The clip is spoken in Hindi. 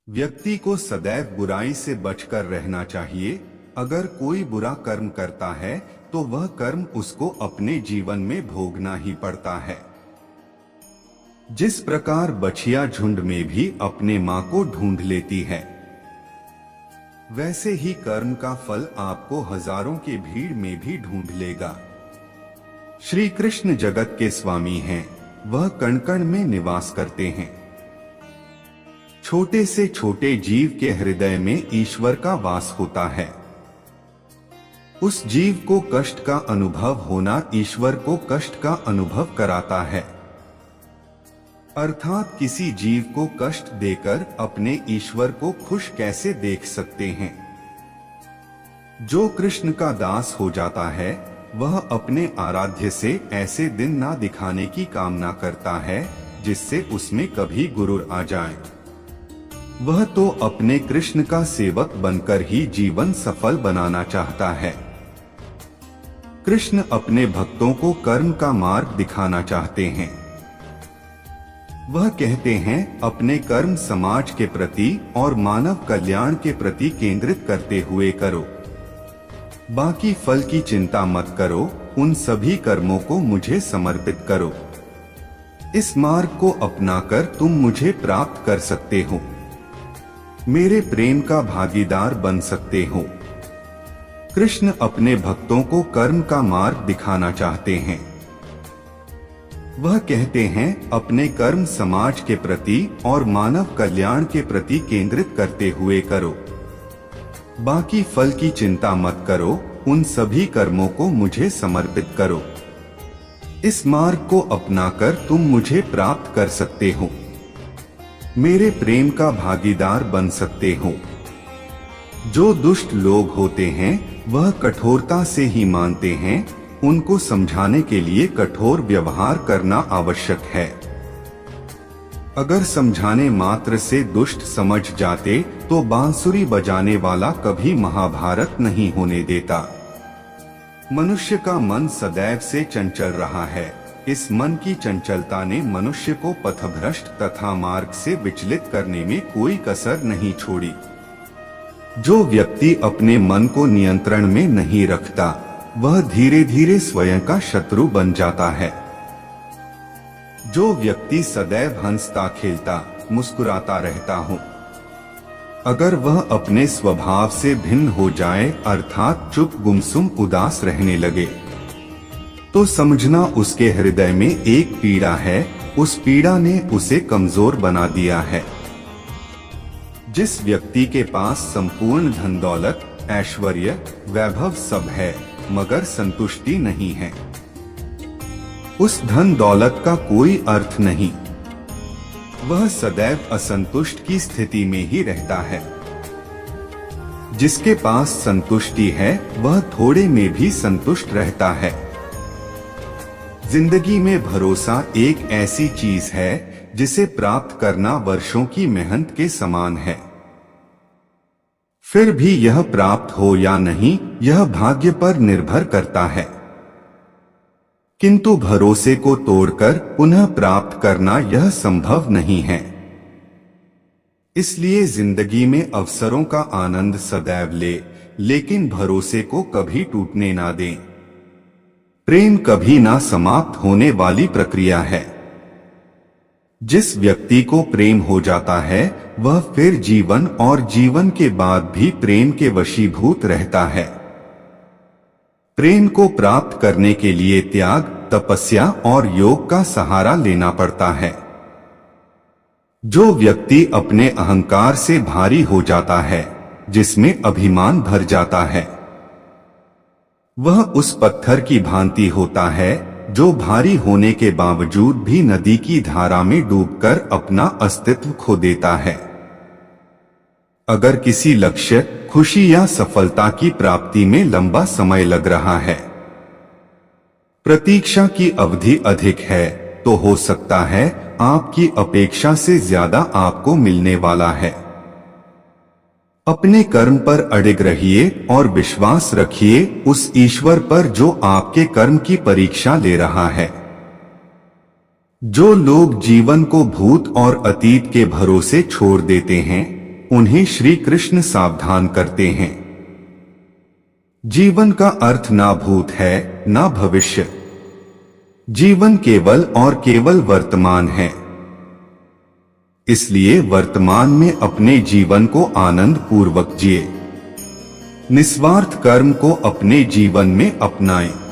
व्यक्ति को सदैव बुराई से बचकर रहना चाहिए। अगर कोई बुरा कर्म करता है तो वह कर्म उसको अपने जीवन में भोगना ही पड़ता है। जिस प्रकार बछिया झुंड में भी अपने मां को ढूंढ लेती है, वैसे ही कर्म का फल आपको हजारों की भीड़ में भी ढूंढ लेगा। श्री कृष्ण जगत के स्वामी हैं, वह कण कण में निवास करते हैं। छोटे से छोटे जीव के हृदय में ईश्वर का वास होता है। उस जीव को कष्ट का अनुभव होना ईश्वर को कष्ट का अनुभव कराता है। अर्थात किसी जीव को कष्ट देकर अपने ईश्वर को खुश कैसे देख सकते हैं। जो कृष्ण का दास हो जाता है वह अपने आराध्य से ऐसे दिन ना दिखाने की कामना करता है जिससे उसमें कभी गुरूर आ जाए। वह तो अपने कृष्ण का सेवक बनकर ही जीवन सफल बनाना चाहता है। कृष्ण अपने भक्तों को कर्म का मार्ग दिखाना चाहते हैं। वह कहते हैं, अपने कर्म समाज के प्रति और मानव कल्याण के प्रति केंद्रित करते हुए करो। बाकी फल की चिंता मत करो, उन सभी कर्मों को मुझे समर्पित करो। इस मार्ग को अपनाकर तुम मुझे प्राप्त कर सकते हो, मेरे प्रेम का भागीदार बन सकते हो। कृष्ण अपने भक्तों को कर्म का मार्ग दिखाना चाहते हैं। वह कहते हैं, अपने कर्म समाज के प्रति और मानव कल्याण के प्रति केंद्रित करते हुए करो। बाकी फल की चिंता मत करो, उन सभी कर्मों को मुझे समर्पित करो। इस मार्ग को अपनाकर तुम मुझे प्राप्त कर सकते हो, मेरे प्रेम का भागीदार बन सकते हो। जो दुष्ट लोग होते हैं वह कठोरता से ही मानते हैं, उनको समझाने के लिए कठोर व्यवहार करना आवश्यक है। अगर समझाने मात्र से दुष्ट समझ जाते तो बांसुरी बजाने वाला कभी महाभारत नहीं होने देता। मनुष्य का मन सदैव से चंचल रहा है। इस मन की चंचलता ने मनुष्य को पथभ्रष्ट तथा मार्ग से विचलित करने में कोई कसर नहीं छोड़ी। जो व्यक्ति अपने मन को नियंत्रण में नहीं रखता वह धीरे धीरे स्वयं का शत्रु बन जाता है। जो व्यक्ति सदैव हंसता खेलता मुस्कुराता रहता हो, अगर वह अपने स्वभाव से भिन्न हो जाए अर्थात चुप गुमसुम उदास रहने लगे, तो समझना उसके हृदय में एक पीड़ा है। उस पीड़ा ने उसे कमजोर बना दिया है। जिस व्यक्ति के पास संपूर्ण धन दौलत ऐश्वर्य वैभव सब है मगर संतुष्टि नहीं है, उस धन दौलत का कोई अर्थ नहीं। वह सदैव असंतुष्ट की स्थिति में ही रहता है। जिसके पास संतुष्टि है वह थोड़े में भी संतुष्ट रहता है। जिंदगी में भरोसा एक ऐसी चीज है जिसे प्राप्त करना वर्षों की मेहनत के समान है। फिर भी यह प्राप्त हो या नहीं यह भाग्य पर निर्भर करता है, किंतु भरोसे को तोड़कर पुनः प्राप्त करना यह संभव नहीं है। इसलिए जिंदगी में अवसरों का आनंद सदैव ले, लेकिन भरोसे को कभी टूटने ना दें। प्रेम कभी ना समाप्त होने वाली प्रक्रिया है। जिस व्यक्ति को प्रेम हो जाता है वह फिर जीवन और जीवन के बाद भी प्रेम के वशीभूत रहता है। प्रेम को प्राप्त करने के लिए त्याग, तपस्या और योग का सहारा लेना पड़ता है। जो व्यक्ति अपने अहंकार से भारी हो जाता है, जिसमें अभिमान भर जाता है, वह उस पत्थर की भांति होता है जो भारी होने के बावजूद भी नदी की धारा में डूबकर अपना अस्तित्व खो देता है। अगर किसी लक्ष्य, खुशी या सफलता की प्राप्ति में लंबा समय लग रहा है, प्रतीक्षा की अवधि अधिक है, तो हो सकता है आपकी अपेक्षा से ज्यादा आपको मिलने वाला है। अपने कर्म पर अडिग रहिए और विश्वास रखिए उस ईश्वर पर जो आपके कर्म की परीक्षा ले रहा है। जो लोग जीवन को भूत और अतीत के भरोसे छोड़ देते हैं, उन्हें श्री कृष्ण सावधान करते हैं। जीवन का अर्थ ना भूत है ना भविष्य। जीवन केवल और केवल वर्तमान है। इसलिए वर्तमान में अपने जीवन को आनंद पूर्वक जिए। निस्वार्थ कर्म को अपने जीवन में अपनाएं।